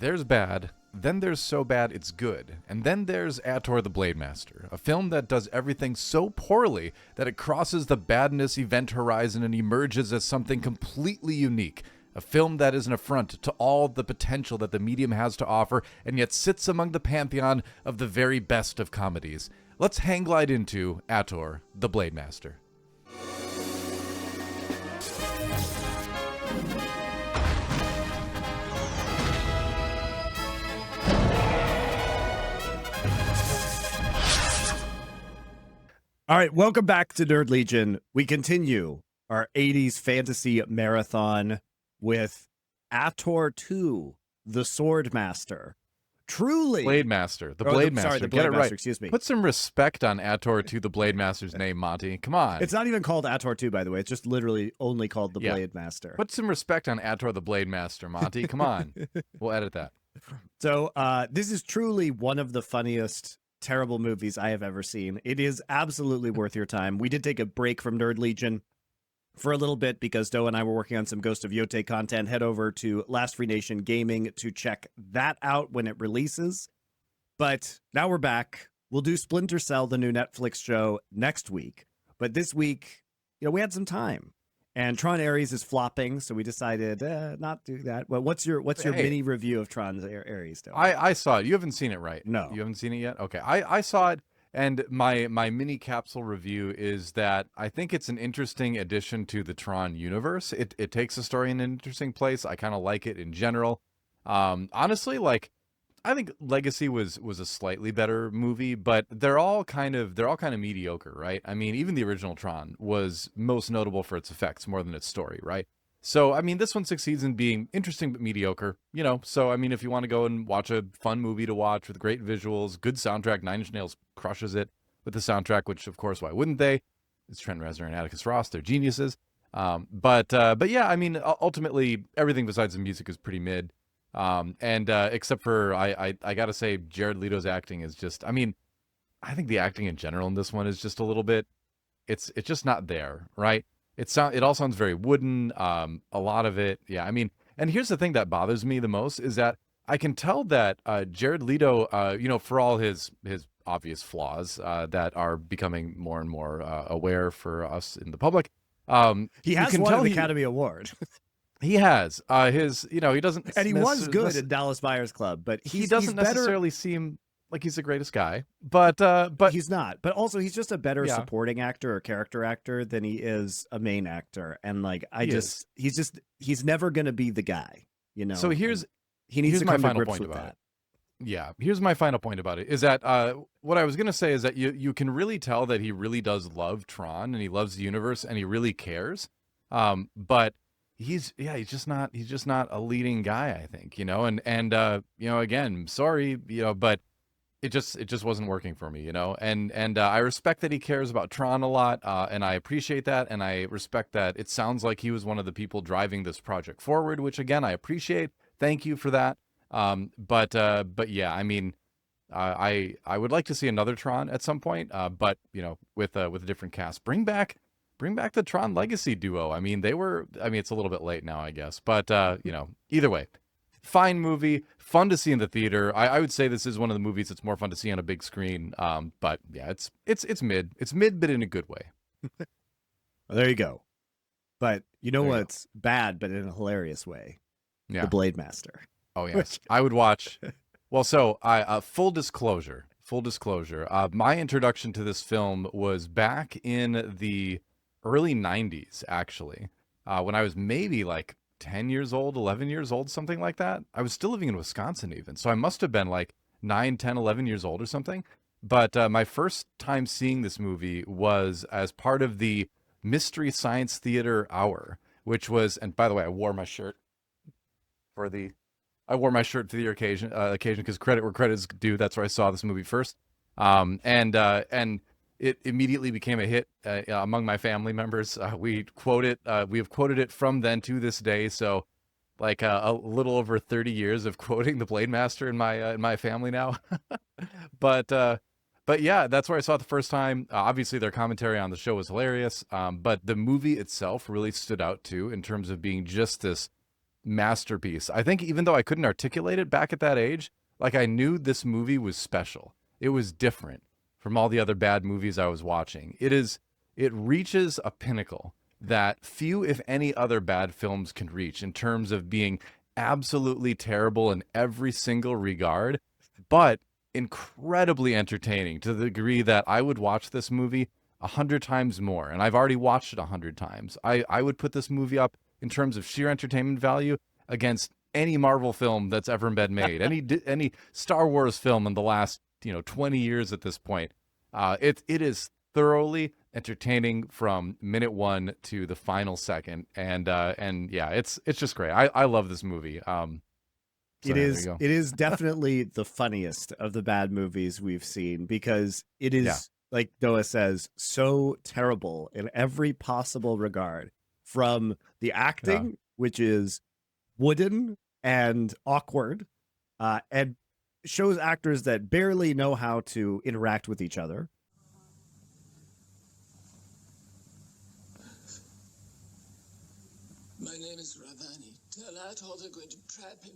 There's bad, then there's so bad it's good, and then there's Ator the Blade Master, a film that does everything so poorly that it crosses the badness event horizon and emerges as something completely unique. A film that is an affront to all the potential that the medium has to offer, and yet sits among the pantheon of the very best of comedies. Let's hang glide into Ator the Blade Master. All right, welcome back to Nerd Legion. We continue our 80s fantasy marathon with Ator 2, the Sword Master. Truly. Blade Master. The Blade Master. Sorry, the Get Blade it Master, right. excuse me. Put some respect on Ator 2, the Blade Master's name, Monty. Come on. It's not even called Ator 2, by the way. It's just literally only called the Blade Master. Put some respect on Ator the Blade Master, Monty. Come on. We'll edit that. So this is truly one of the funniest terrible movies I have ever seen. It is absolutely worth your time. We did take a break from Nerd Legion for a little bit because DoA and I were working on some Ghost of Yote content. Head over to Last Free Nation Gaming to check that out when it releases. But now we're back. We'll do Splinter Cell, the new Netflix show, next week. But this week, we had some time. And Tron Ares is flopping, so we decided not do that. Well, what's your mini review of Tron Ares, though? I saw it. You haven't seen it, right? No. You haven't seen it yet? Okay. I saw it, and my mini capsule review is that I think it's an interesting addition to the Tron universe. It takes the story in an interesting place. I kind of like it in general. Honestly, I think Legacy was a slightly better movie, but they're all kind of mediocre, right? I mean, even the original Tron was most notable for its effects more than its story, right? So, I mean, this one succeeds in being interesting but mediocre, So, I mean, if you want to go and watch a fun movie to watch with great visuals, good soundtrack, Nine Inch Nails crushes it with the soundtrack, which, of course, why wouldn't they? It's Trent Reznor and Atticus Ross. They're geniuses. But yeah, I mean, ultimately, everything besides the music is pretty mid. Except for, I gotta say, Jared Leto's acting is just, I mean, I think the acting in general in this one is just a little bit, it's just not there, right? It all sounds very wooden, a lot of it, yeah, I mean, and here's the thing that bothers me the most is that I can tell that, Jared Leto, for all his obvious flaws, that are becoming more and more, aware for us in the public, he has won an Academy Award. He has he doesn't, and he was good at Dallas Buyers Club, but he doesn't necessarily seem like he's the greatest guy, but he's not. But also, he's just a better supporting actor or character actor than he is a main actor. And he's never going to be the guy, So he needs to my come to final grips point with about that. it. Yeah, here's my final point about it is that what I was going to say is that you can really tell that he really does love Tron and he loves the universe and he really cares, but he's just not a leading guy, I think, and again, sorry, but it just wasn't working for me, and I respect that he cares about Tron a lot, and I appreciate that, and I respect that it sounds like he was one of the people driving this project forward, which again I appreciate. Thank you for that. But yeah, I mean, I would like to see another Tron at some point, but with a different cast. Bring back the Tron Legacy duo. I mean, it's a little bit late now, I guess. But, either way, fine movie, fun to see in the theater. I would say this is one of the movies that's more fun to see on a big screen. But, yeah, it's mid. It's mid, but in a good way. Well, there you go. But you know what's bad, but in a hilarious way? Yeah. The Blade Master. Oh, yes. I would watch. Well, so, full disclosure, my introduction to this film was back in the early 90s, actually, when I was maybe like 10 years old, 11 years old, something like that. I was still living in Wisconsin even, so I must have been like 9, 10, 11 years old or something. But my first time seeing this movie was as part of the Mystery Science Theater Hour, which was, and by the way, I wore my shirt for the occasion because credit where credit's due. That's where I saw this movie first. And it immediately became a hit among my family members. We have quoted it from then to this day. So like a little over 30 years of quoting the Blade Master in my family now. But yeah, that's where I saw it the first time. Obviously their commentary on the show was hilarious. But the movie itself really stood out too, in terms of being just this masterpiece. I think even though I couldn't articulate it back at that age, like I knew this movie was special. It was different from all the other bad movies I was watching. It reaches a pinnacle that few, if any, other bad films can reach in terms of being absolutely terrible in every single regard, but incredibly entertaining to the degree that I would watch this movie 100 times more. And I've already watched it 100 times. I would put this movie up in terms of sheer entertainment value against any Marvel film that's ever been made, any Star Wars film in the last 20 years at this point. It is thoroughly entertaining from minute one to the final second, and yeah, it's just great. I love this movie. It is definitely the funniest of the bad movies we've seen, because it is, like DoA says, so terrible in every possible regard. From the acting, which is wooden and awkward, and shows actors that barely know how to interact with each other. My name is Ravani. Tell Ator they're going to trap him.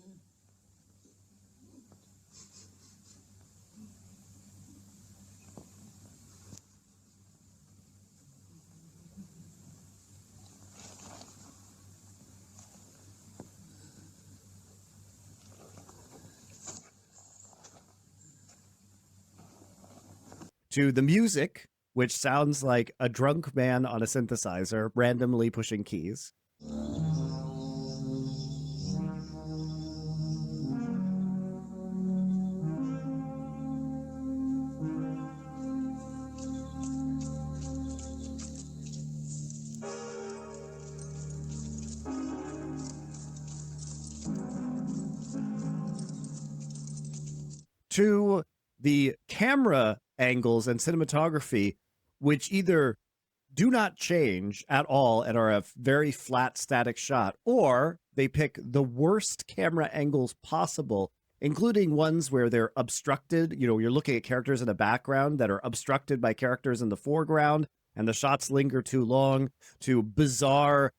To the music, which sounds like a drunk man on a synthesizer randomly pushing keys. To the camera angles and cinematography, which either do not change at all and are a very flat static shot, or they pick the worst camera angles possible, including ones where they're obstructed. You're looking at characters in the background that are obstructed by characters in the foreground, and the shots linger too long, to bizarre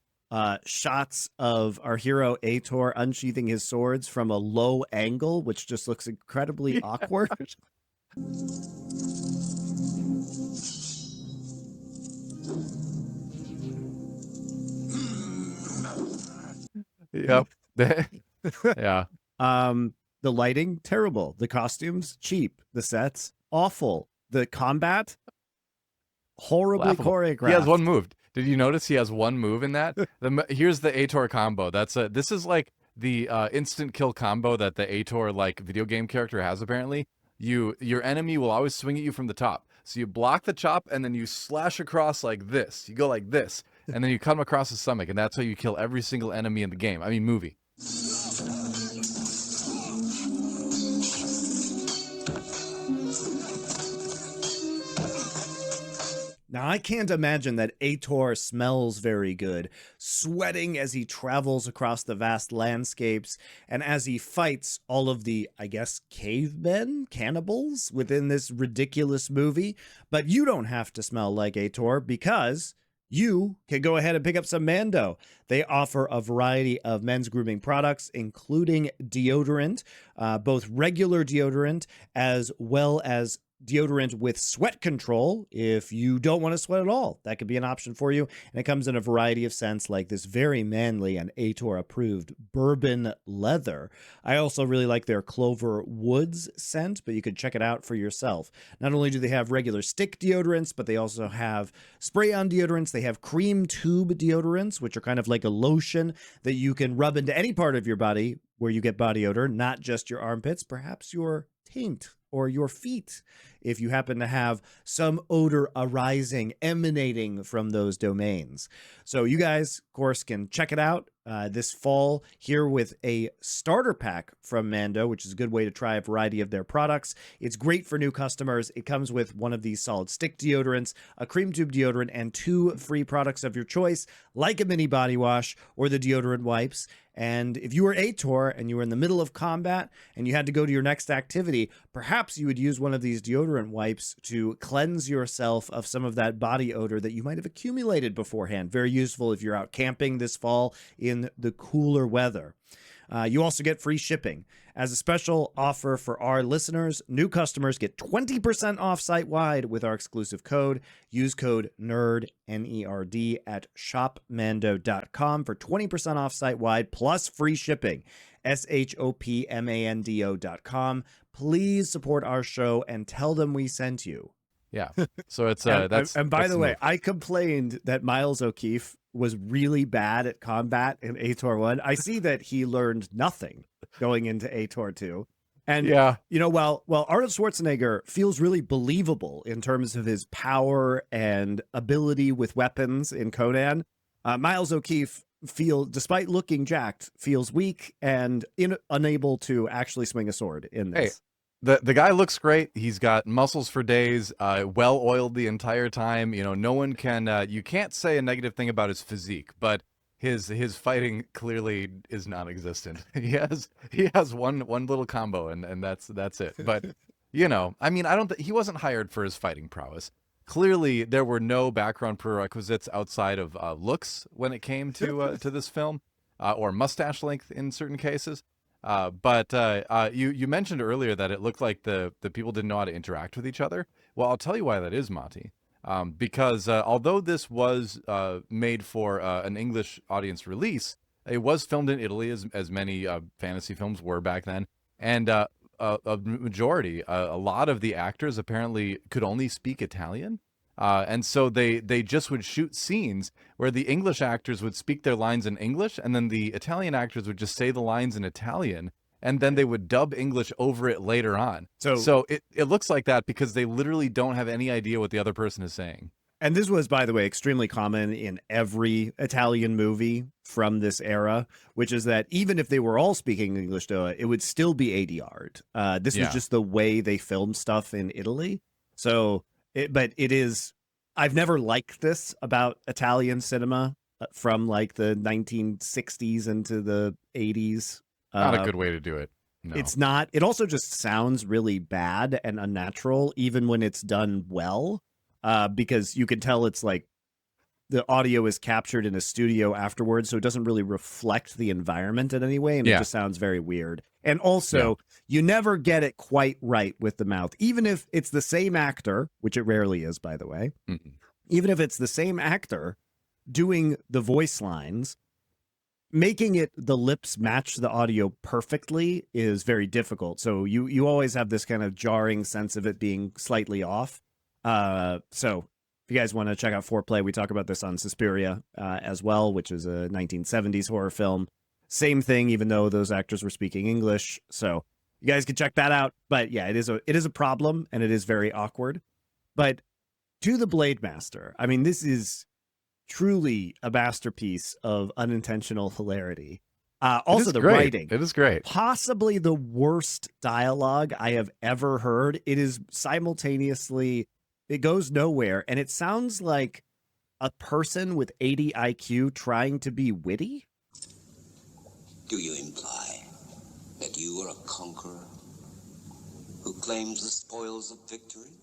shots of our hero Ator unsheathing his swords from a low angle, which just looks incredibly awkward. Yep. Yeah. The lighting, terrible. The costumes, cheap. The sets, awful. The combat, horribly Laughable. choreographed. He has one move. Did you notice he has one move in that? Here's the Ator combo. This is like the instant kill combo that the Ator like video game character has apparently. Your enemy will always swing at you from the top. So you block the chop and then you slash across like this. You go like this, and then you come across the stomach, and that's how you kill every single enemy in the game. I mean, movie. Now, I can't imagine that Ator smells very good, sweating as he travels across the vast landscapes and as he fights all of the, I guess, cavemen, cannibals within this ridiculous movie. But you don't have to smell like Ator, because you can go ahead and pick up some Mando. They offer a variety of men's grooming products, including deodorant, both regular deodorant as well as deodorant with sweat control. If you don't want to sweat at all, that could be an option for you. And it comes in a variety of scents, like this very manly and Ator approved bourbon leather. I also really like their Clover Woods scent, but you could check it out for yourself. Not only do they have regular stick deodorants, but they also have spray on deodorants. They have cream tube deodorants, which are kind of like a lotion that you can rub into any part of your body where you get body odor, not just your armpits, perhaps your taint or your feet, if you happen to have some odor arising, emanating from those domains. So you guys, of course, can check it out this fall here with a starter pack from Mando, which is a good way to try a variety of their products. It's great for new customers. It comes with one of these solid stick deodorants, a cream tube deodorant, and 2 free products of your choice, like a mini body wash or the deodorant wipes. And if you were Ator and you were in the middle of combat and you had to go to your next activity, perhaps perhaps you would use one of these deodorant wipes to cleanse yourself of some of that body odor that you might have accumulated beforehand. Very useful if you're out camping this fall in the cooler weather. You also get free shipping. As a special offer for our listeners, new customers get 20% off site-wide with our exclusive code. Use code NERD, N-E-R-D, at shopmando.com for 20% off site-wide plus free shipping. shopmando.com. Please support our show and tell them we sent you. Yeah. So it's and by that's the way, move. I complained that Miles O'Keefe was really bad at combat in Ator 1. I see that he learned nothing going into Ator 2. And Yeah. while Arnold Schwarzenegger feels really believable in terms of his power and ability with weapons in Conan, Miles O'Keefe despite looking jacked, feels weak and unable to actually swing a sword in this. Hey, the guy looks great. He's got muscles for days, well oiled the entire time. No one can you can't say a negative thing about his physique, but his fighting clearly is non-existent. He has one little combo and that's it. But I mean, he wasn't hired for his fighting prowess. Clearly, there were no background prerequisites outside of looks when it came to this film, or mustache length in certain cases. But you mentioned earlier that it looked like the people didn't know how to interact with each other. Well, I'll tell you why that is, Monty. Because although this was made for an English audience release, it was filmed in Italy, as many fantasy films were back then. And a majority, a lot of the actors apparently could only speak Italian. And so they just would shoot scenes where the English actors would speak their lines in English, and then the Italian actors would just say the lines in Italian, and then they would dub English over it later on. So it looks like that because they literally don't have any idea what the other person is saying. And this was, by the way, extremely common in every Italian movie from this era, which is that even if they were all speaking English, it would still be ADR'd. This was just the way they filmed stuff in Italy. So... But it is, I've never liked this about Italian cinema from like the 1960s into the 80s. Not a good way to do it. No. It's not. It also just sounds really bad and unnatural, even when it's done well, because you can tell it's like the audio is captured in a studio afterwards, so it doesn't really reflect the environment in any way, and it just sounds very weird. And also, you never get it quite right with the mouth, even if it's the same actor, which it rarely is, by the way. Mm-mm. Even if it's the same actor doing the voice lines, making it the lips match the audio perfectly is very difficult. So you always have this kind of jarring sense of it being slightly off. So if you guys want to check out Foreplay, we talk about this on Suspiria as well, which is a 1970s horror film. Same thing, even though those actors were speaking English. So you guys can check that out. But yeah, it is a problem, and it is very awkward. But to the Blade Master, I mean, this is truly a masterpiece of unintentional hilarity. Also, the writing. It is great. Possibly the worst dialogue I have ever heard. It is simultaneously... It goes nowhere, and it sounds like a person with 80 IQ trying to be witty. Do you imply that you are a conqueror who claims the spoils of victory?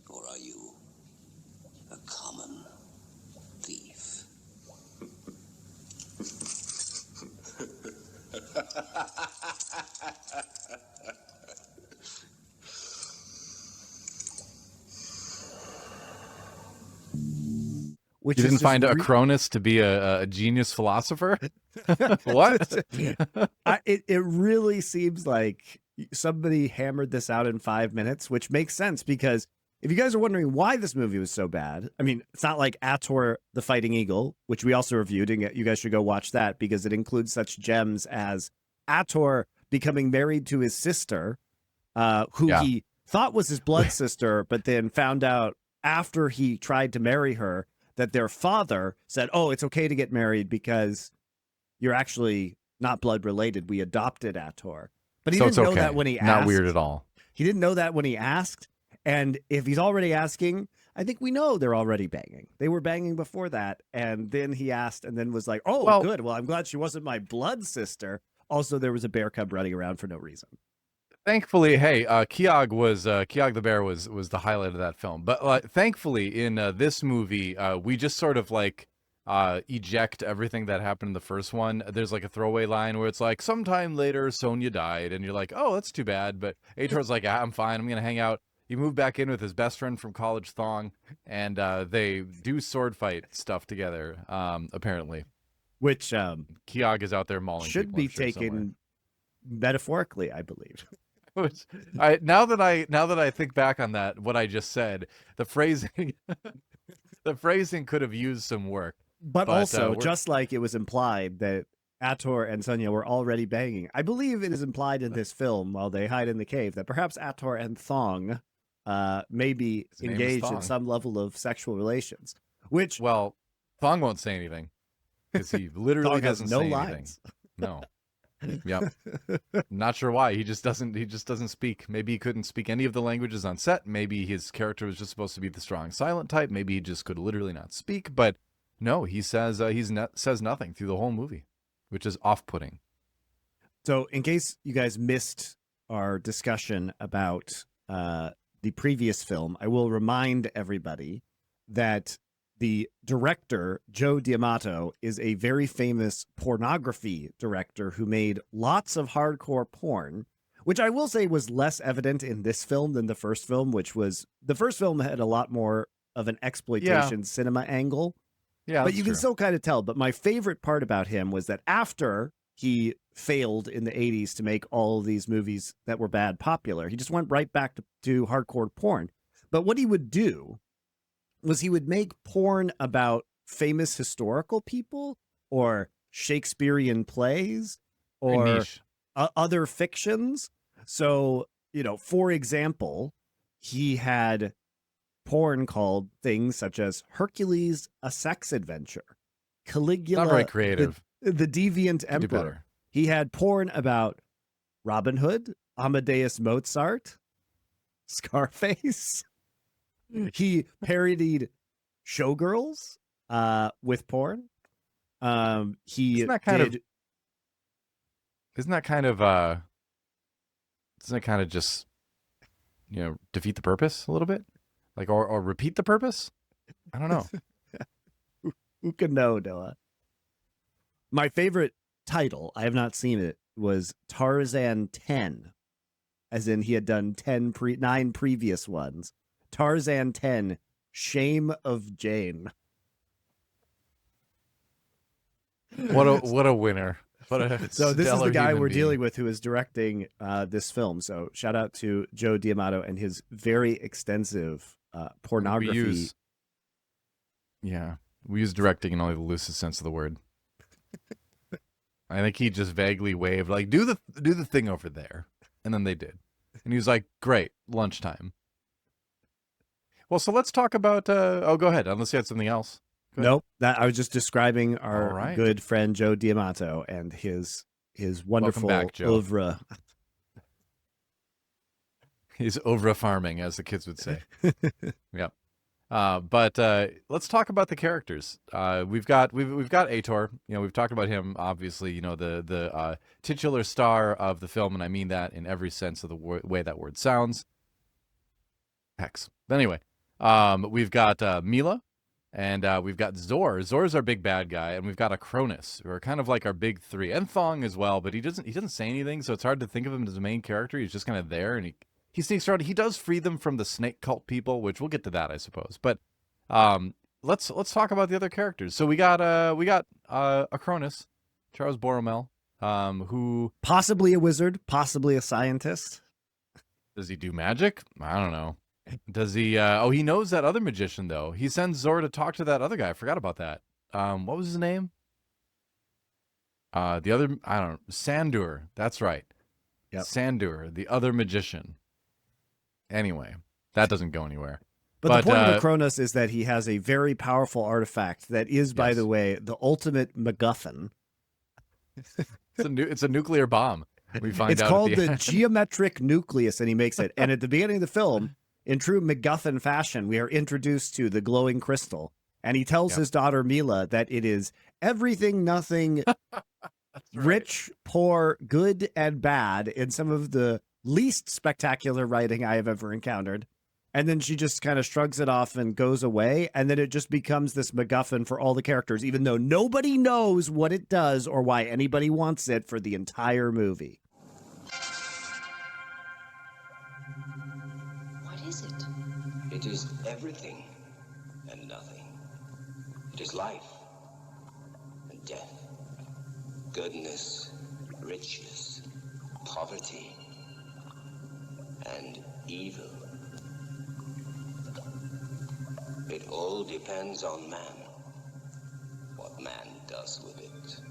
Or are you a common thief? Which you didn't find just Akronos to be a genius philosopher? What? It really seems like somebody hammered this out in 5 minutes, which makes sense because if you guys are wondering why this movie was so bad, I mean, it's not like Ator the Fighting Eagle, which we also reviewed, and you guys should go watch that because it includes such gems as Ator becoming married to his sister, who he thought was his blood sister, but then found out after he tried to marry her that their father said, "Oh, it's okay to get married because you're actually not blood related. We adopted Ator." But he didn't know that when he asked. Not weird at all. He didn't know that when he asked. And if he's already asking, I think we know they're already banging. They were banging before that. And then he asked and then was like, "Oh, well, good. Well, I'm glad she wasn't my blood sister." Also, there was a bear cub running around for no reason. Thankfully, hey, Kiog the bear was the highlight of that film. But thankfully, in this movie, we just sort of like eject everything that happened in the first one. There's like a throwaway line where it's like, sometime later, Sonya died, and you're like, oh, that's too bad. But Ator's like, I'm fine. I'm gonna hang out. He moved back in with his best friend from college, Thong, and they do sword fight stuff together. Apparently, Which Kiog is out there mauling should people, be I'm sure, somewhere. taken metaphorically, I believe. Which now that I think back on that, what I just said, the phrasing the phrasing could have used some work. But But, also, we're- just like it was implied that Ator and Sonya were already banging, I believe it is implied in this film while they hide in the cave that perhaps Ator and Thong may be His name is engaged in Thong. some level of sexual relations. Which Well, Thong won't say anything because he literally Thong has doesn't no say lines. anything. No. Yep. Not sure why. He just doesn't speak. Maybe he couldn't speak any of the languages on set. Maybe his character was just supposed to be the strong silent type. Maybe he just could literally not speak. But no, he says says nothing through the whole movie, which is off-putting. So, in case you guys missed our discussion about the previous film, I will remind everybody that the director, Joe D'Amato, is a very famous pornography director who made lots of hardcore porn, which I will say was less evident in this film than the first film, the first film had a lot more of an exploitation cinema angle. Yeah, But you can still kind of tell. But my favorite part about him was that after he failed in the 80s to make all of these movies that were bad popular, he just went right back to hardcore porn. But what he would do was he would make porn about famous historical people or Shakespearean plays or niche. other fictions. So, for example, he had porn called things such as Hercules, a Sex Adventure, Caligula, Not very creative. the Deviant Could do Emperor. better. He had porn about Robin Hood, Amadeus Mozart, Scarface. He parodied Showgirls with porn. He Isn't that kind of- did Isn't that kind of just defeat the purpose a little bit? Like or repeat the purpose? I don't know. who can know, Noah? My favorite title, I have not seen it, was Tarzan 10. As in he had done 9 previous ones. Tarzan 10, Shame of Jane. What a winner. What a So this is stellar the guy human we're being. dealing with who is directing this film. So shout out to Joe D'Amato and his very extensive pornography. We use directing in only the loosest sense of the word. I think he just vaguely waved, like, do the thing over there. And then they did. And he was like, great, lunchtime. Well, so let's talk about go ahead, unless you had something else. Go ahead. Nope, that I was just describing our All right. good friend Joe D'Amato and his wonderful back, Joe. oeuvre. He's over farming, as the kids would say. Yep. But let's talk about the characters. We've got Ator. We've talked about him. Obviously, the titular star of the film, and I mean that in every sense of the way that word sounds. Hex. But anyway, we've got Mila, and we've got Zor. Zor's our big bad guy, and we've got Akronos, who are kind of like our big three, and Thong as well. But he doesn't say anything, so it's hard to think of him as a main character. He's just kind of there, and he sneaks around. He does free them from the snake cult people, which we'll get to that, I suppose. But let's talk about the other characters. So we got Akronos, Charles Borromel, who Possibly a wizard, possibly a scientist. does he do magic? I don't know. Does he? He knows that other magician though. He sends Zor to talk to that other guy. I forgot about that. What was his name? The other, I don't know. Sandur. That's right. Yep. Sandur, the other magician. Anyway, that doesn't go anywhere. But the point of Akronos is that he has a very powerful artifact that is, by Yes. the way, the ultimate MacGuffin. It's a nuclear bomb. We find It's out. called at the end. geometric nucleus, and he makes it. And at the beginning of the film, in true MacGuffin fashion, we are introduced to the glowing crystal. And he tells Yep. his daughter Mila that it is everything, nothing, That's right. Rich, poor, good, and bad in some of the least spectacular writing I have ever encountered. And then she just kind of shrugs it off and goes away. And then it just becomes this MacGuffin for all the characters, even though nobody knows what it does or why anybody wants it for the entire movie. What is it? It is everything and nothing. It is life and death, goodness, riches, poverty, and evil. It all depends on man, what man does with it.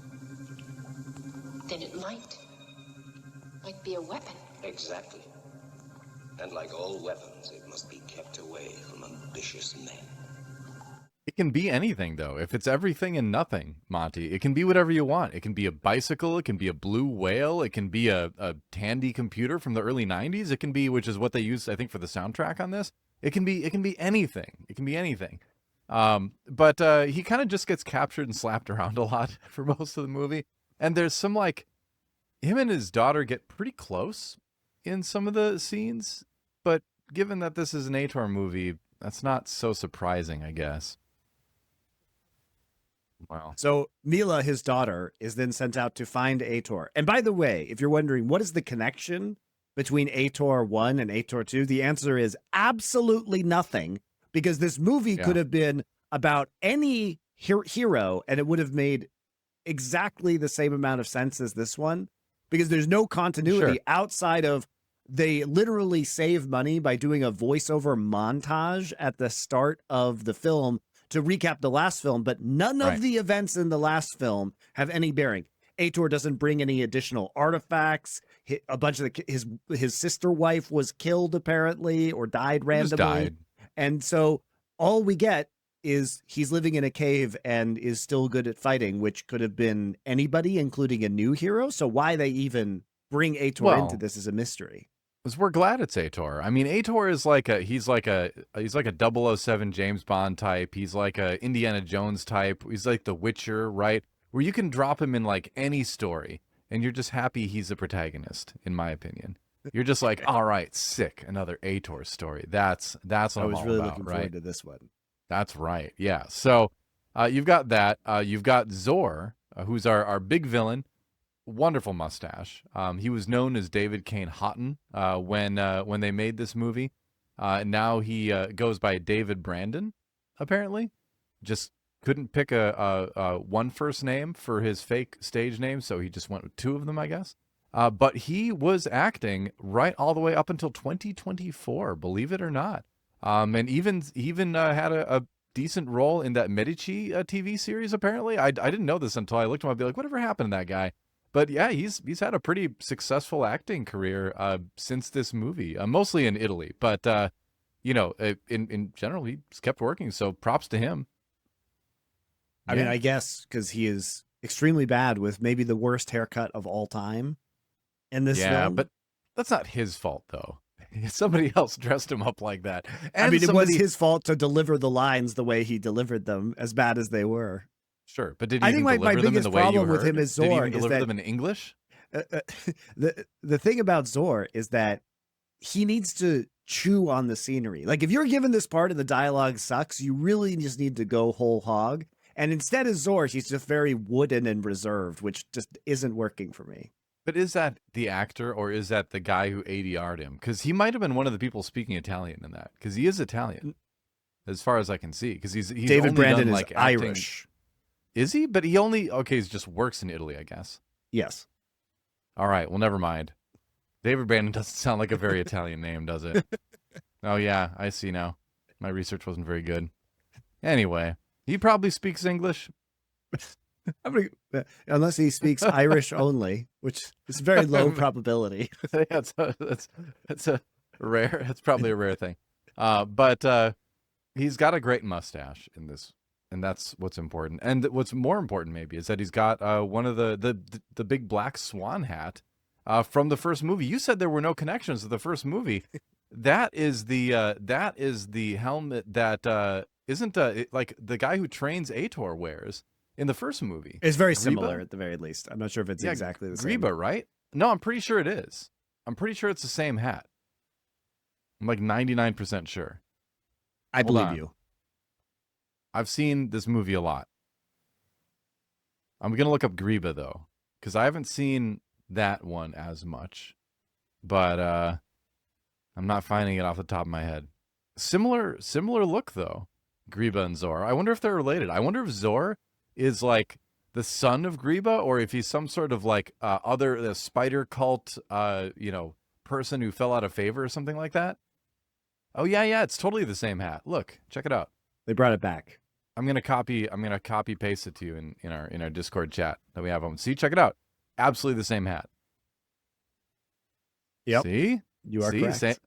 Then it might be a weapon. Exactly. And like all weapons, it must be kept away from ambitious men. It can be anything, though. If it's everything and nothing, Monty, it can be whatever you want. It can be a bicycle. It can be a blue whale. It can be a Tandy computer from the early 90s. It can be, which is what they use, I think, for the soundtrack on this. It can be anything. It can be anything. But he kind of just gets captured and slapped around a lot for most of the movie. And there's some, like, him and his daughter get pretty close in some of the scenes. But given that this is an Ator movie, that's not so surprising, I guess. Wow. So Mila, his daughter, is then sent out to find Ator. And by the way, if you're wondering what is the connection between Ator 1 and Ator 2, the answer is absolutely nothing, because this movie could have been about any hero and it would have made exactly the same amount of sense as this one, because there's no continuity outside of they literally save money by doing a voiceover montage at the start of the film to recap the last film, but none of the events in the last film have any bearing. Ator doesn't bring any additional artifacts. A bunch of his sister wife was killed apparently, or died randomly. And so all we get is he's living in a cave and is still good at fighting, which could have been anybody, including a new hero. So why they even bring Ator into this is a mystery. Because we're glad it's Ator. I mean, Ator is he's like a 007 James Bond type. He's like a Indiana Jones type. He's like the Witcher, right? Where you can drop him in like any story and you're just happy he's the protagonist, in my opinion. You're just like, all right, sick, another Ator story. That's what I'm all about, right? I was really looking forward to this one. That's right, yeah. So you've got that. You've got Zor, who's our big villain. Wonderful mustache. He was known as David Kane Houghton when they made this movie. And now he goes by David Brandon, apparently. Just couldn't pick a one first name for his fake stage name, so he just went with two of them, I guess. But he was acting right all the way up until 2024, believe it or not. And even had a decent role in that Medici TV series, apparently. I didn't know this until I looked him up. I'd be like, whatever happened to that guy? But yeah, he's had a pretty successful acting career since this movie, mostly in Italy. But, in general, he's kept working, so props to him. I mean, I guess because he is extremely bad with maybe the worst haircut of all time in this film. Yeah, but that's not his fault, though. Somebody else dressed him up like that. And I mean, it was his fault to deliver the lines the way he delivered them, as bad as they were. Sure, but did he even deliver them in the way you heard? With him is Zor. Did he even deliver them in English? The thing about Zor is that he needs to chew on the scenery. Like, if you're given this part and the dialogue sucks, you really just need to go whole hog. And instead of Zor, he's just very wooden and reserved, which just isn't working for me. But is that the actor, or is that the guy who ADR'd him? Because he might have been one of the people speaking Italian in that, because he is Italian, as far as I can see. Because he's David only Brandon done, is like, acting. Irish. Is he? But he just works in Italy, I guess. Yes. All right. Well, never mind. David Brandon doesn't sound like a very Italian name, does it? Oh, yeah. I see now. My research wasn't very good. Anyway, he probably speaks English. Unless he speaks Irish only, which is very low probability. Yeah, that's probably a rare thing. But he's got a great mustache in this. And that's what's important. And what's more important, maybe, is that he's got one of the big black swan hat from the first movie. You said there were no connections to the first movie. That is the helmet that isn't like the guy who trains Ator wears in the first movie. It's very Greba? similar at the very least. I'm not sure if it's exactly the same. Greba, right? No, I'm pretty sure it is. I'm pretty sure it's the same hat. I'm like 99% sure. I Hold believe on. you. I've seen this movie a lot. I'm going to look up Greba, though, because I haven't seen that one as much. But I'm not finding it off the top of my head. Similar look, though, Greba and Zor. I wonder if they're related. I wonder if Zor is like the son of Greba, or if he's some sort of like the spider cult, person who fell out of favor or something like that. Oh yeah, it's totally the same hat. Look, check it out. They brought it back. I'm gonna copy paste it to you in our Discord chat that we have on. See, check it out. Absolutely the same hat. Yep. See, You are correct.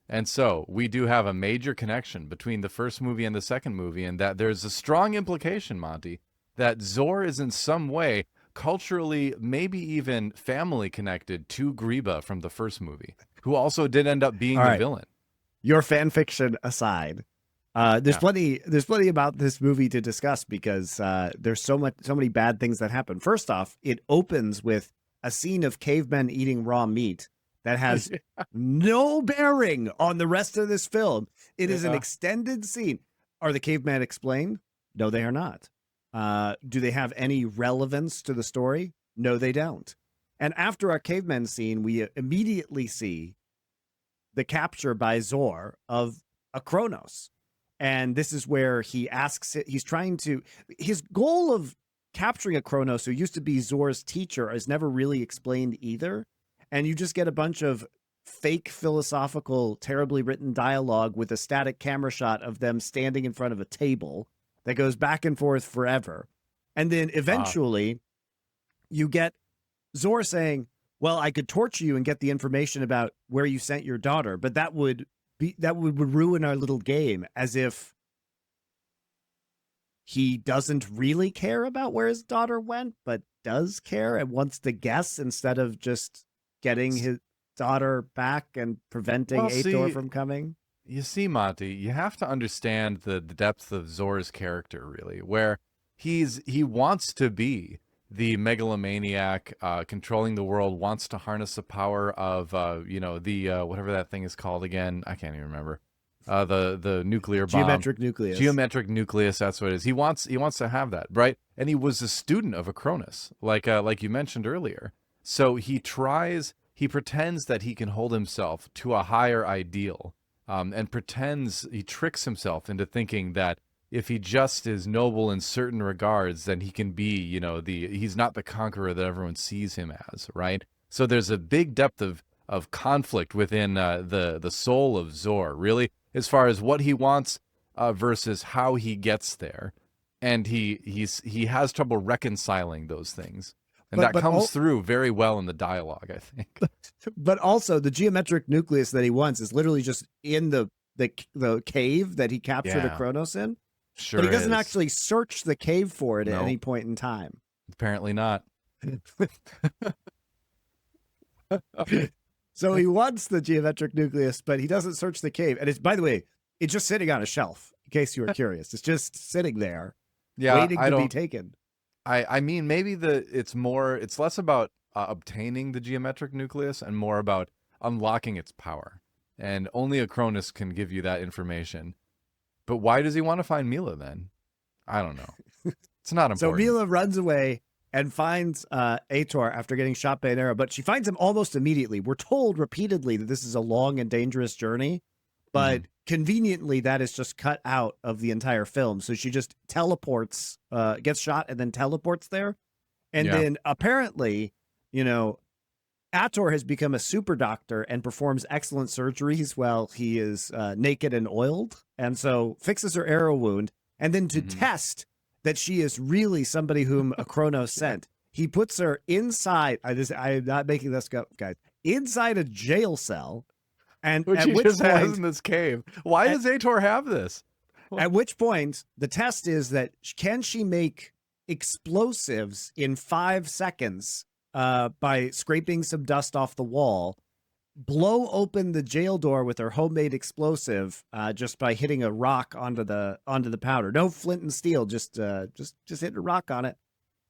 And so we do have a major connection between the first movie and the second movie, and that there's a strong implication, Monty, that Zor is in some way culturally, maybe even family connected to Greba from the first movie, who also did end up being the villain. Your fan fiction aside, there's plenty about this movie to discuss because there's so many bad things that happen. First off, it opens with a scene of cavemen eating raw meat that has no bearing on the rest of this film. It is an extended scene. Are the cavemen explained? No, they are not. Do they have any relevance to the story? No, they don't. And after our cavemen scene, we immediately see the capture by Zor of Akronos. And this is where he asks it. His goal of capturing Akronos, who used to be Zor's teacher, is never really explained either. And you just get a bunch of fake philosophical, terribly written dialogue with a static camera shot of them standing in front of a table that goes back and forth forever. And then eventually you get Zor saying, well, I could torture you and get the information about where you sent your daughter, but that would ruin our little game, as if he doesn't really care about where his daughter went, but does care and wants to guess instead of just getting his daughter back and preventing Ator from coming. You see, Monty, you have to understand the depth of Zor's character, really, where he wants to be the megalomaniac controlling the world, wants to harness the power of whatever that thing is called again. I can't even remember. The nuclear bomb. Geometric nucleus, that's what it is. He wants to have that, right? And he was a student of Akronos, like you mentioned earlier. So he pretends that he can hold himself to a higher ideal, and he tricks himself into thinking that if he just is noble in certain regards, then he can be, he's not the conqueror that everyone sees him as, right? So there's a big depth of conflict within the soul of Zor, really, as far as what he wants versus how he gets there, and he has trouble reconciling those things, and that comes through very well in the dialogue, I think. But also, the geometric nucleus that he wants is literally just in the cave that he captured Akronos in. Sure, but he doesn't actually search the cave for it at any point in time. Apparently not. So he wants the geometric nucleus, but he doesn't search the cave. And by the way, it's just sitting on a shelf, in case you were curious. It's just sitting there, waiting to be taken. I mean, maybe it's less about obtaining the geometric nucleus and more about unlocking its power. And only Akronos can give you that information. But why does he want to find Mila then? I don't know. It's not important. So Mila runs away and finds Ator after getting shot by an arrow, but she finds him almost immediately. We're told repeatedly that this is a long and dangerous journey, but conveniently that is just cut out of the entire film. So she just teleports, gets shot and then teleports there. And then apparently, Ator has become a super doctor and performs excellent surgeries while he is naked and oiled. And so fixes her arrow wound. And then to test that she is really somebody whom Akronos sent, he puts her inside, I am not making this up, guys, inside a jail cell. And which he just has in this cave. Why does Ator have this? At which point, the test is that can she make explosives in 5 seconds by scraping some dust off the wall blow open the jail door with her homemade explosive just by hitting a rock onto the powder. No flint and steel, just hit a rock on it.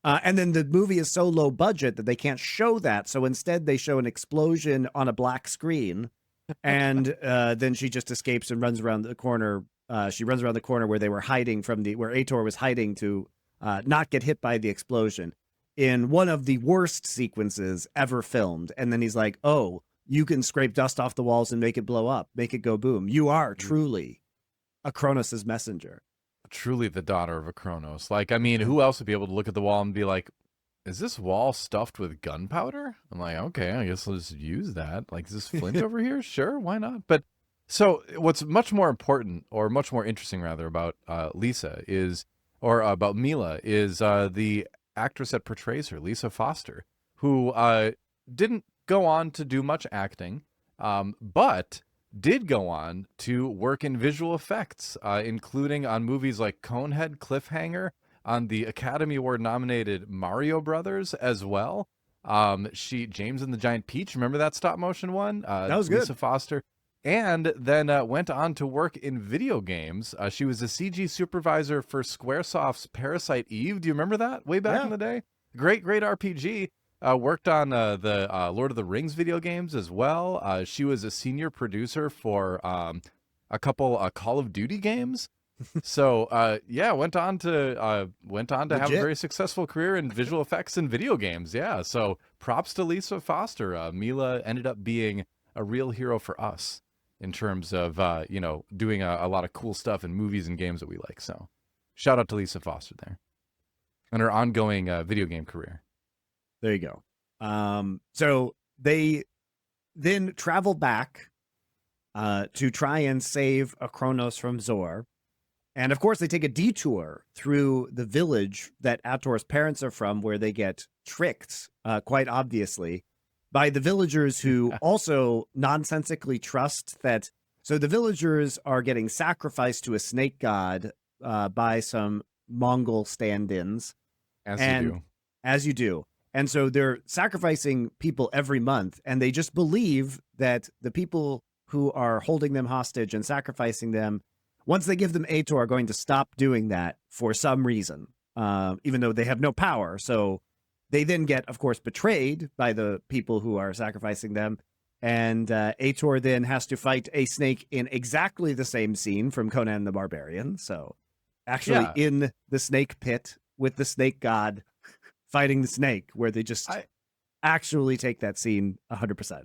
And then the movie is so low budget that they can't show that. So instead, they show an explosion on a black screen, and then she just escapes and runs around the corner. She runs around the corner where they were hiding where Ator was hiding to not get hit by the explosion in one of the worst sequences ever filmed. And then he's like, "Oh, you can scrape dust off the walls and make it blow up, make it go boom. You are truly Akronos' messenger." Truly the daughter of Akronos. Like, I mean, who else would be able to look at the wall and be like, is this wall stuffed with gunpowder? I'm like, okay, I guess I'll just use that. Like, is this flint over here? Sure, why not? But so what's much more important, or much more interesting rather, about Lisa is, or about Mila, is the actress that portrays her, Lisa Foster, who didn't go on to do much acting, but did go on to work in visual effects, including on movies like Conehead, Cliffhanger, on the Academy Award nominated Mario Brothers as well. James and the Giant Peach, remember that stop motion one? That was Lisa good. Foster. And then went on to work in video games. She was a CG supervisor for Squaresoft's Parasite Eve. Do you remember that? Way back in the day? Great RPG. Worked on the Lord of the Rings video games as well. She was a senior producer for a couple Call of Duty games. So went on to have a very successful career in visual effects and video games. Yeah, so props to Lisa Foster. Mila ended up being a real hero for us in terms of doing a lot of cool stuff in movies and games that we like. So shout out to Lisa Foster there and her ongoing video game career. There you go. So they then travel back to try and save Akronos from Zor. And of course, they take a detour through the village that Ator's parents are from, where they get tricked, quite obviously, by the villagers who also nonsensically trust that. So the villagers are getting sacrificed to a snake god by some Mongol stand-ins. As you do. And so they're sacrificing people every month, and they just believe that the people who are holding them hostage and sacrificing them, once they give them Ator, are going to stop doing that for some reason, even though they have no power. So they then get, of course, betrayed by the people who are sacrificing them. And Ator then has to fight a snake in exactly the same scene from Conan the Barbarian. So actually in the snake pit with the snake god fighting the snake, where they just actually take that scene 100%.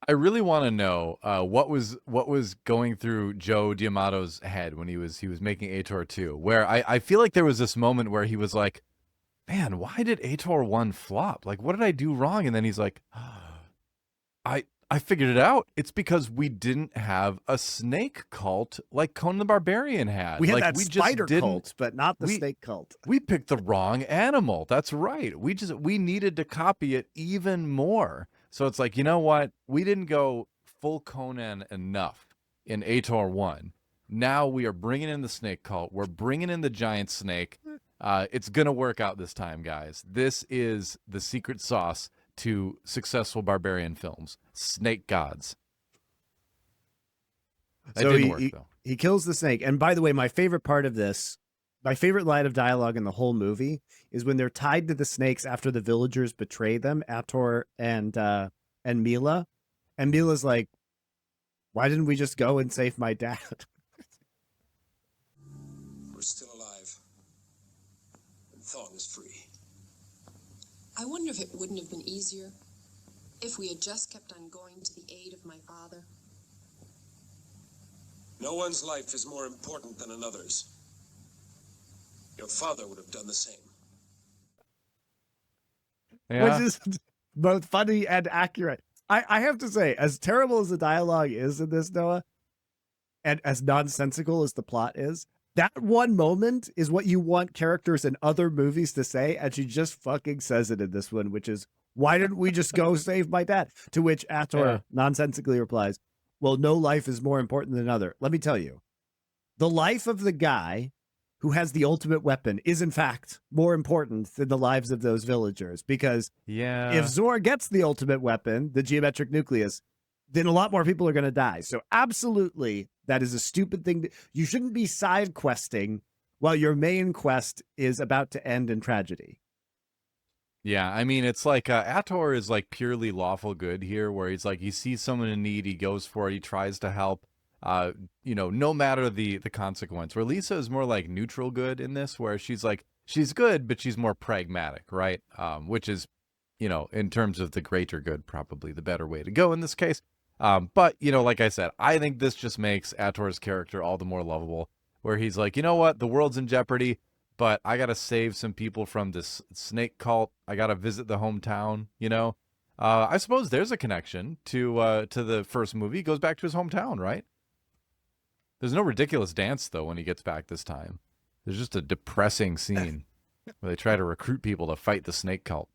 I really want to know what was going through Joe D'Amato's head when he was making Ator 2, where I feel like there was this moment where he was like, man, why did Ator 1 flop? Like, what did I do wrong? And then he's like, I figured it out. It's because we didn't have a snake cult like Conan the Barbarian had. We had like, that spider cult, but not the snake cult. We picked the wrong animal. That's right. We needed to copy it even more. So it's like, you know what? We didn't go full Conan enough in Ator 1. Now we are bringing in the snake cult. We're bringing in the giant snake. It's going to work out this time, guys. This is the secret sauce to successful barbarian films. Snake gods. That didn't work, though. He kills the snake. And by the way, my favorite part of this, my favorite line of dialogue in the whole movie is when they're tied to the snakes after the villagers betray them, Ator and Mila. And Mila's like, why didn't we just go and save my dad? We're still alive. And Thong is free. I wonder if it wouldn't have been easier if we had just kept on going to the aid of my father. No one's life is more important than another's. Your father would have done the same. Yeah. Which is both funny and accurate. I have to say, as terrible as the dialogue is in this, Noah, and as nonsensical as the plot is, that one moment is what you want characters in other movies to say, and she just fucking says it in this one, which is, why didn't we just go save my dad? To which Ator nonsensically replies, well, no life is more important than another. Let me tell you, the life of the guy who has the ultimate weapon is, in fact, more important than the lives of those villagers. Because if Zor gets the ultimate weapon, the geometric nucleus, then a lot more people are going to die. So absolutely, that is a stupid thing. You shouldn't be side questing while your main quest is about to end in tragedy. Yeah, I mean, it's like Ator is like purely lawful good here, where he's like, he sees someone in need, he goes for it, he tries to help. No matter the consequence. Where Lisa is more like neutral good in this, where she's like, she's good, but she's more pragmatic, right? Which is, in terms of the greater good, probably the better way to go in this case. But, like I said, I think this just makes Ator's character all the more lovable, where he's like, you know what, the world's in jeopardy, but I got to save some people from this snake cult. I got to visit the hometown, I suppose there's a connection to the first movie. He goes back to his hometown, right? There's no ridiculous dance, though, when he gets back this time. There's just a depressing scene where they try to recruit people to fight the snake cult.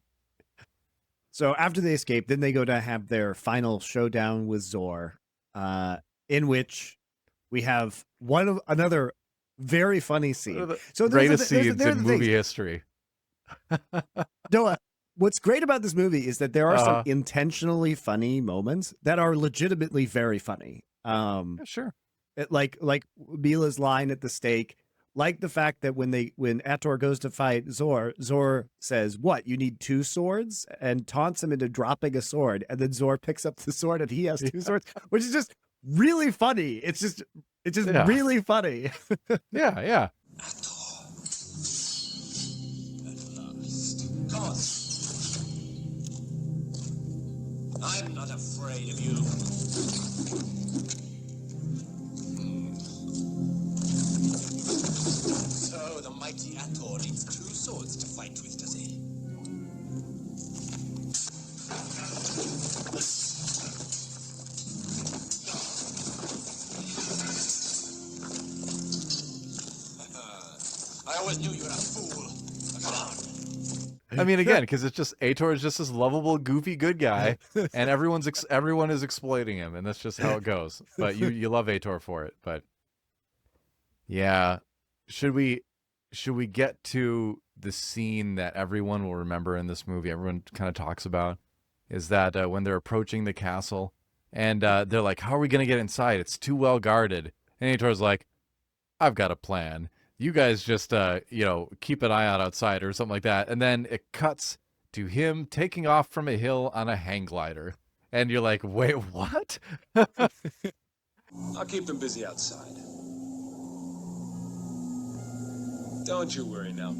So after they escape, then they go to have their final showdown with Zor, in which we have another very funny scene. So greatest scenes in movie history. Noah, what's great about this movie is that there are some intentionally funny moments that are legitimately very funny. Sure. Like Mila's line at the stake, like the fact that when Ator goes to fight Zor says, "What? You need two swords?" and taunts him into dropping a sword, and then Zor picks up the sword and he has two swords, which is just really funny. It's just really funny. Yeah. Ator. At last. Come on. I'm not afraid of you. So the mighty Ator needs two swords to fight with, does he? I always knew you were a fool. A clown. I mean, again, because it's just Ator is just this lovable, goofy, good guy, and everyone is exploiting him, and that's just how it goes. But you love Ator for it. But yeah, should we get to the scene that everyone will remember in this movie? Everyone kind of talks about is that when they're approaching the castle, and they're like, "How are we gonna get inside? It's too well guarded." And Ator's like, "I've got a plan. You guys just, keep an eye out outside," or something like that. And then it cuts to him taking off from a hill on a hang glider. And you're like, wait, what? I'll keep them busy outside. Don't you worry now.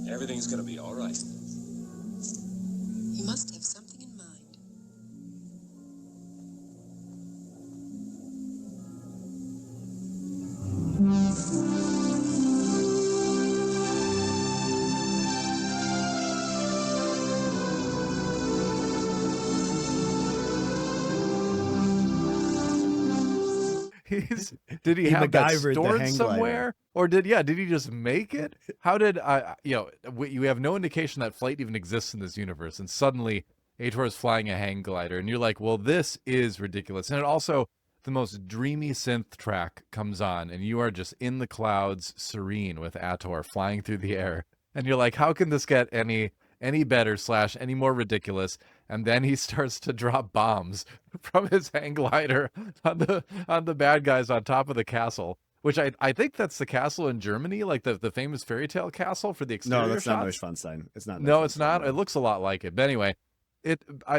Everything's gonna be all right. You must have something in mind. Did he have that MacGyvered the stored hang somewhere, or did he just make it? How did you have no indication that flight even exists in this universe, and suddenly Ator is flying a hang glider, and you're like, well, this is ridiculous. And it also, the most dreamy synth track comes on, and you are just in the clouds, serene with Ator flying through the air, and you're like, how can this get any better / any more ridiculous? And then he starts to drop bombs from his hang glider on the bad guys on top of the castle, which I think that's the castle in Germany, like the famous fairy tale castle for the exterior No, that's shots. not Neuschwanstein. It's not. No, it's not. It looks a lot like it. But anyway,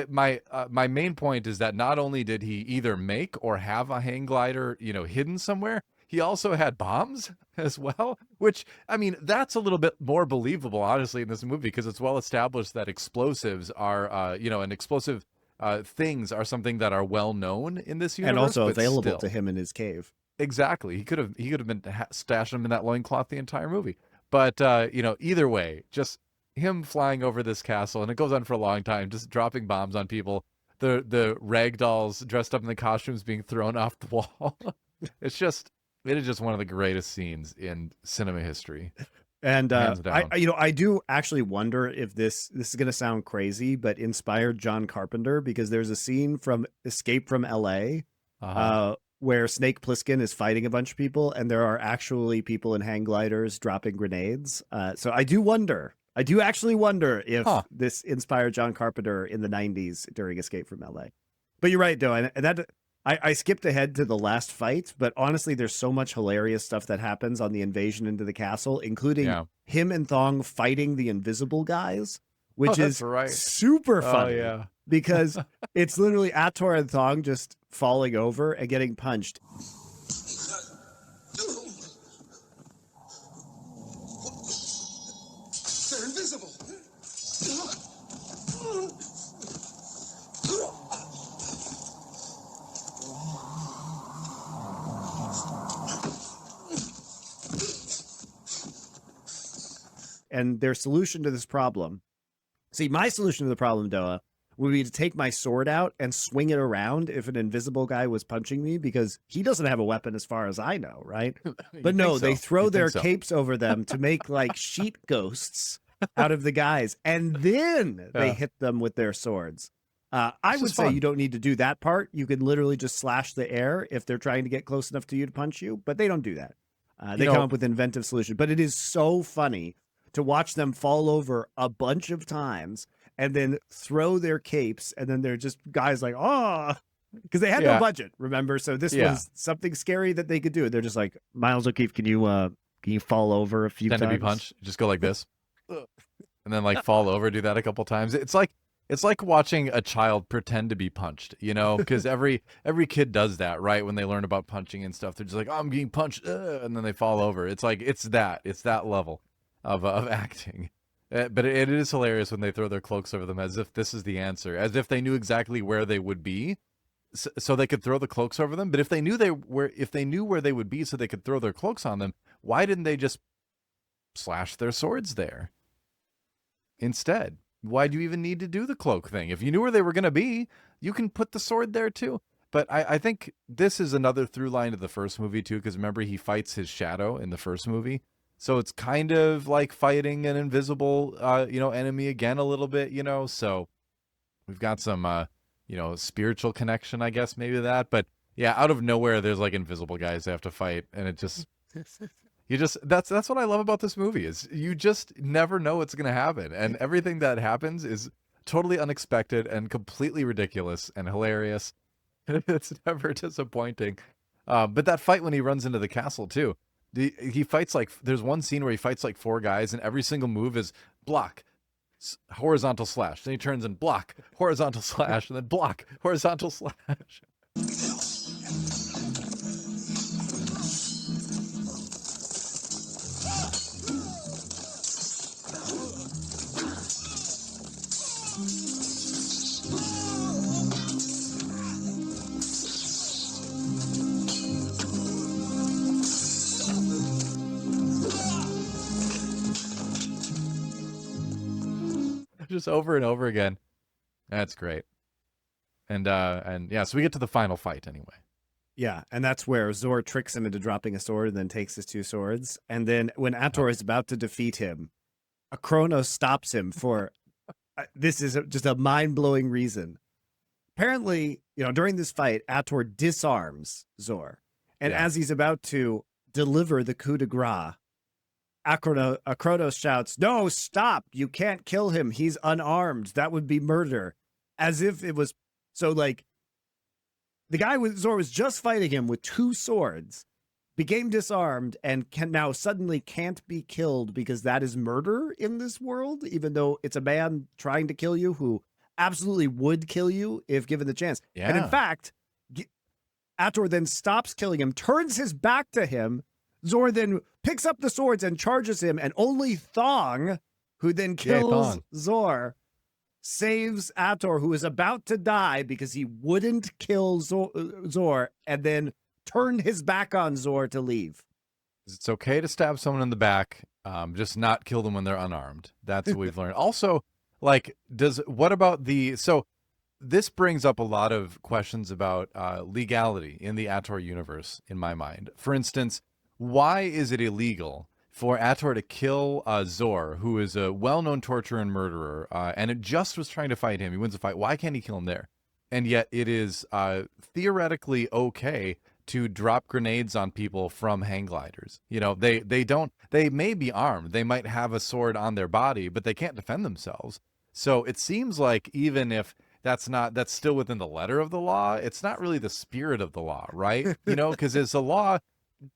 my main point is that not only did he either make or have a hang glider, hidden somewhere, he also had bombs as well, which, I mean, that's a little bit more believable, honestly, in this movie, because it's well established that explosives are, and explosive things are something that are well known in this universe. And also but available still. to him in his cave. Exactly. He could have been stashing them in that loincloth the entire movie. But, either way, just him flying over this castle, and it goes on for a long time, just dropping bombs on people. The rag dolls dressed up in the costumes being thrown off the wall. It is just one of the greatest scenes in cinema history. And Hands down. I do actually wonder if this is going to sound crazy, but inspired John Carpenter, because there's a scene from Escape from L.A. Where Snake Plissken is fighting a bunch of people, and there are actually people in hang gliders dropping grenades. So I do actually wonder if this inspired John Carpenter in the 90s during Escape from LA. But you're right, though. And that I skipped ahead to the last fight, but honestly, there's so much hilarious stuff that happens on the invasion into the castle, including him and Thong fighting the invisible guys, which is super funny. Because it's literally Ator and Thong just falling over and getting punched. They're invisible. And their solution to this problem. See, my solution to the problem, DoA, would be to take my sword out and swing it around if an invisible guy was punching me, because he doesn't have a weapon as far as I know, right? But no, they throw their capes over them to make like sheet ghosts out of the guys, and then they hit them with their swords. I would say you don't need to do that part. You can literally just slash the air if they're trying to get close enough to you to punch you, but they don't do that. They come up with inventive solutions. But it is so funny to watch them fall over a bunch of times and then throw their capes, and then they're just guys like, because they had no budget, remember? So this was something scary that they could do. They're just like, Miles O'Keefe, can you fall over a few times? Pretend to be punched. Just go like this. And then like fall over, do that a couple times. It's like watching a child pretend to be punched, because every kid does that, right? When they learn about punching and stuff, they're just like, oh, I'm getting punched, and then they fall over. It's like, it's that level of acting. But it is hilarious when they throw their cloaks over them as if this is the answer, as if they knew exactly where they would be, so they could throw the cloaks over them. But if they knew where they would be, so they could throw their cloaks on them, why didn't they just slash their swords there instead? Why do you even need to do the cloak thing? If you knew where they were going to be, you can put the sword there too. But I think this is another through line of the first movie too, because remember, he fights his shadow in the first movie. So it's kind of like fighting an invisible, enemy again a little bit, So we've got some, spiritual connection, I guess, maybe that. But yeah, out of nowhere, there's like invisible guys they have to fight, and it just, that's what I love about this movie, is you just never know what's going to happen, and everything that happens is totally unexpected and completely ridiculous and hilarious. It's never disappointing. But that fight when he runs into the castle too. He fights there's one scene where he fights like 4 guys, and every single move is block, horizontal slash. Then he turns and block, horizontal slash, and then block, horizontal slash. Just over and over again. That's great. And yeah, so we get to the final fight anyway. Yeah, and that's where Zor tricks him into dropping a sword and then takes his 2 swords. And then when Ator is about to defeat him, Akronos stops him for this is just a mind-blowing reason. Apparently, during this fight, Ator disarms Zor. And as he's about to deliver the coup de grace, Akronos shouts, "No, stop! You can't kill him. He's unarmed. That would be murder." As if it was so. Like, the guy with Zor was just fighting him with 2 swords, became disarmed, and now suddenly can't be killed because that is murder in this world, even though it's a man trying to kill you who absolutely would kill you if given the chance. Yeah. And in fact, Ator then stops killing him, turns his back to him. Zor then picks up the swords and charges him, and only Thong, who then kills Zor, saves Ator, who is about to die because he wouldn't kill Zor, and then turned his back on Zor to leave. It's okay to stab someone in the back Just not kill them when they're unarmed. That's what we've learned. Also, like, what about so this brings up a lot of questions about legality in the Ator universe, in my mind. For instance, why is it illegal for Ator to kill Zor, who is a well-known torturer and murderer, and it just was trying to fight him? He wins the fight. Why can't he kill him there? And yet it is theoretically okay to drop grenades on people from hang gliders. You know, they may be armed. They might have a sword on their body, but they can't defend themselves. So it seems like even if that's still within the letter of the law, it's not really the spirit of the law, right? You know, because is the law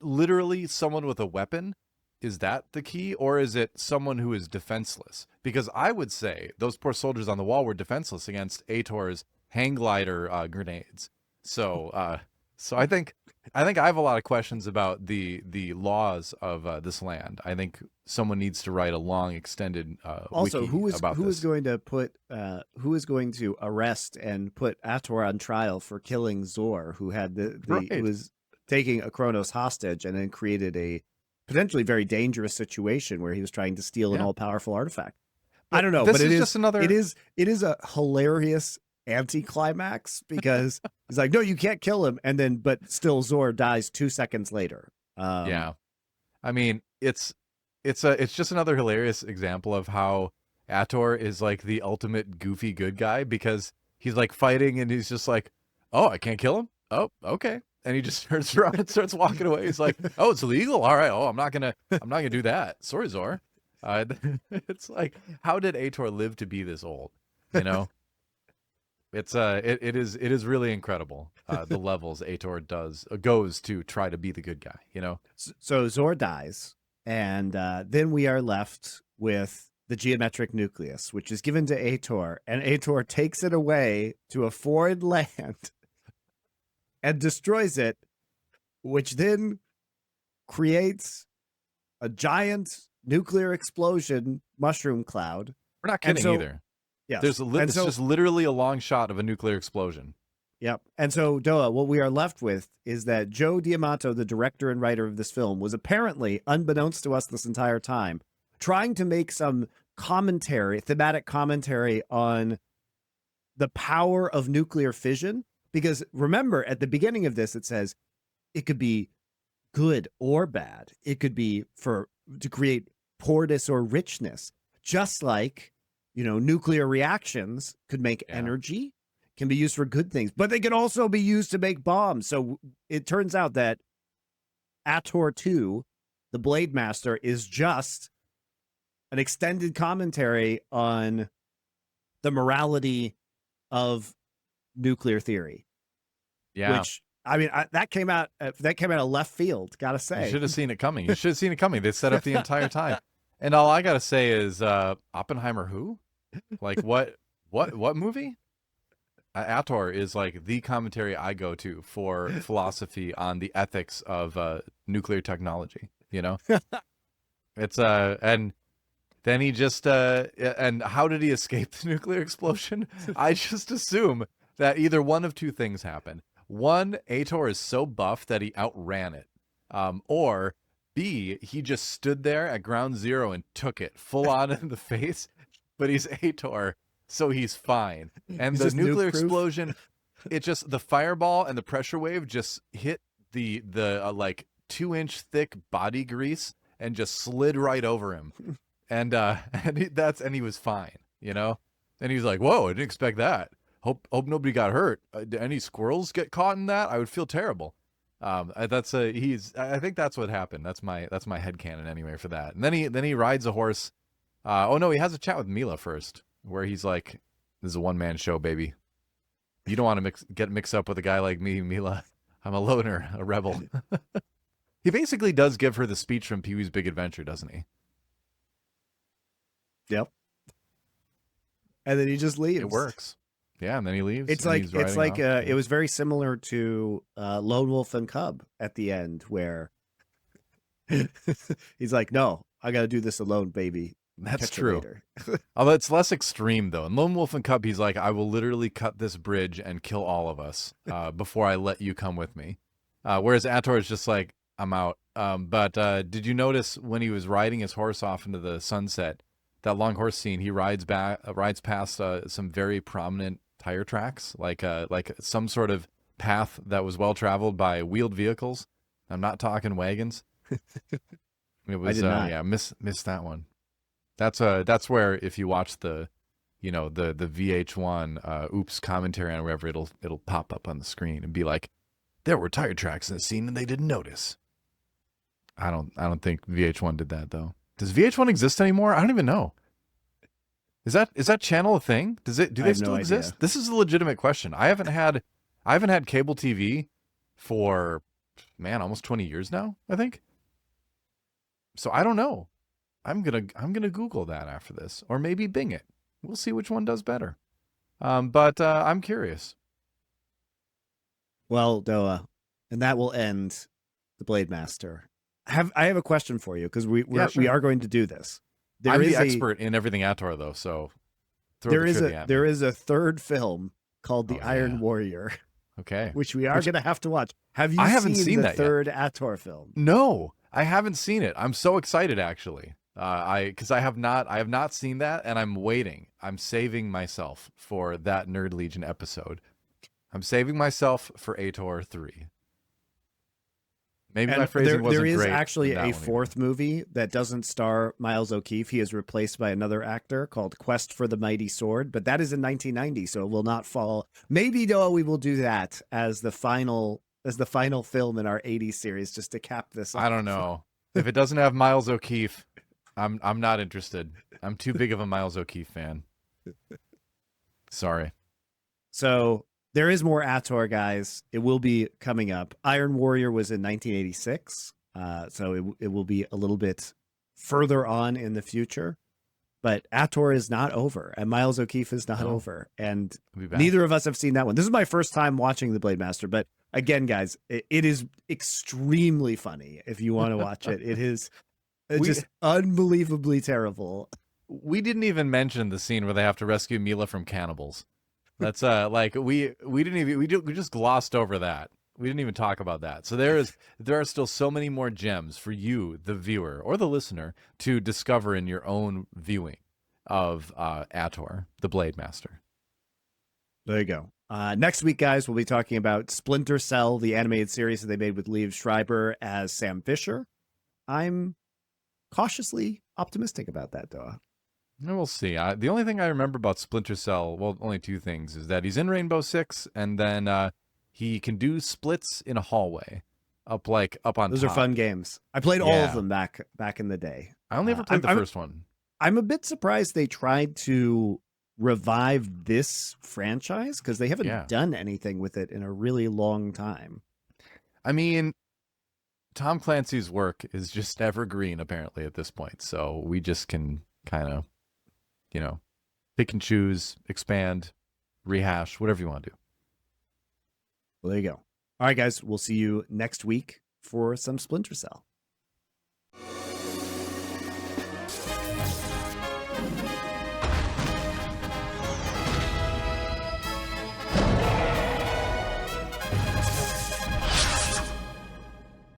literally someone with a weapon? Is that the key? Or is it someone who is defenseless? Because I would say those poor soldiers on the wall were defenseless against Ator's hang glider grenades. So I think I have a lot of questions about the laws of this land. I think someone needs to write a long, extended also wiki who about is this. going to put who is going to arrest and put Ator on trial for killing Zor, who had Right. who was taking Akronos hostage and then created a potentially very dangerous situation where he was trying to steal an Yeah. all-powerful artifact. But I don't know, this but is just another. it is a hilarious anticlimax because he's like, no, you can't kill him, and then but still Zor dies 2 seconds later. Yeah, I mean, it's just another hilarious example of how Ator is like the ultimate goofy good guy, because he's like fighting and he's just like, oh, I can't kill him. Oh, okay. And he just turns around and starts walking away. He's like, oh, it's illegal. All right. Oh, I'm not gonna do that. Sorry, Zor. It's like, how did Ator live to be this old? You know, it's it is really incredible the levels Ator goes to try to be the good guy. You know. So Zor dies, and then we are left with the geometric nucleus, which is given to Ator, and Ator takes it away to a foreign land and destroys it, which then creates a giant nuclear explosion mushroom cloud. We're not kidding either. Yeah, It's just literally a long shot of a nuclear explosion. Yep. And so, DoA, what we are left with is that Joe D'Amato, the director and writer of this film, was apparently, unbeknownst to us this entire time, trying to make some thematic commentary on the power of nuclear fission. Because remember, at the beginning of this, it says it could be good or bad. It could be to create poorness or richness, just like, nuclear reactions could make energy, can be used for good things, but they can also be used to make bombs. So it turns out that Ator 2, the Blade Master, is just an extended commentary on the morality of nuclear theory. Yeah. Which, I mean, that came out of left field, gotta say. You should have seen it coming. You should have seen it coming. They set up the entire time. And all I gotta say is, Oppenheimer who? Like, what movie? Ator is like the commentary I go to for philosophy on the ethics of nuclear technology. You know, it's and then he just and how did he escape the nuclear explosion? I just assume that either one of two things happened. One, Ator is so buff that he outran it, or B, he just stood there at ground zero and took it full on in the face. But he's Ator, so he's fine. And the nuclear explosion, the fireball and the pressure wave just hit the like 2-inch thick body grease and just slid right over him. And he was fine, you know. And he's like, "Whoa, I didn't expect that. Hope nobody got hurt. Did any squirrels get caught in that? I would feel terrible." I think that's what happened. That's my headcanon anyway for that. And then he rides a horse. Oh no, he has a chat with Mila first, where he's like, "This is a one-man show, baby. You don't want to get mixed up with a guy like me, Mila. I'm a loner, a rebel." He basically does give her the speech from Pee-wee's Big Adventure, doesn't he? Yep. And then he just leaves. It works. Yeah, and then he leaves. It was very similar to Lone Wolf and Cub at the end, where he's like, "No, I got to do this alone, baby." That's true. Although it's less extreme, though. In Lone Wolf and Cub, he's like, "I will literally cut this bridge and kill all of us before I let you come with me." Whereas Ator is just like, I'm out. But did you notice when he was riding his horse off into the sunset, that long horse scene? He rides past some very prominent tire tracks, like some sort of path that was well traveled by wheeled vehicles. I'm not talking wagons. It was did not. yeah, missed that one. That's where if you watch the the VH1 oops commentary on wherever it'll pop up on the screen and be like, there were tire tracks in the scene and they didn't notice. I don't think VH1 did that though. Does VH1 exist anymore? I don't even know. Is that channel a thing? Do they still exist? Idea. This is a legitimate question. I haven't had cable TV for almost 20 years now, I think. So I don't know. I'm gonna Google that after this, or maybe Bing it. We'll see which one does better. But I'm curious. Well, DoA, and that will end the Blade Master. I have a question for you because we are going to do this. I'm the expert in everything Ator though, so there is a third film called The Iron Warrior. Okay, which we are going to have to watch. Have you? I haven't seen the that third yet. Ator film? No, I haven't seen it. I'm so excited actually. Because I have not seen that, and I'm waiting. I'm saving myself for that Nerd Legion episode. I'm saving myself for Ator 3. Maybe my phrasing wasn't great. There is actually in that a one fourth movie that doesn't star Miles O'Keefe. He is replaced by another actor called Quest for the Mighty Sword, but that is in 1990, so it will not fall. Maybe though we will do that as the final film in our 80s series, just to cap this off. I don't know. If it doesn't have Miles O'Keefe, I'm not interested. I'm too big of a Miles O'Keefe fan. Sorry. So there is more Ator, guys. It will be coming up. Iron Warrior was in 1986, so it will be a little bit further on in the future. But Ator is not over, and Miles O'Keefe is not over, and neither of us have seen that one. This is my first time watching The Blade Master, but again, guys, it is extremely funny if you want to watch it. It is just unbelievably terrible. We didn't even mention the scene where they have to rescue Mila from cannibals. That's like we just glossed over that. We didn't even talk about that. So there are still so many more gems for you, the viewer or the listener, to discover in your own viewing of Ator, the Blade Master. There you go. Next week, guys, we'll be talking about Splinter Cell, the animated series that they made with Liev Schreiber as Sam Fisher. I'm cautiously optimistic about that, though. We'll see. The only thing I remember about Splinter Cell, well, only two things, is that he's in Rainbow Six, and then he can do splits in a hallway, up on Those top. are fun games. I played all of them back in the day. I only ever played the first one. I'm a bit surprised they tried to revive this franchise because they haven't done anything with it in a really long time. I mean, Tom Clancy's work is just evergreen apparently at this point, so we just can kind of, pick and choose, expand, rehash, whatever you want to do. Well, there you go. All right, guys, we'll see you next week for some Splinter Cell.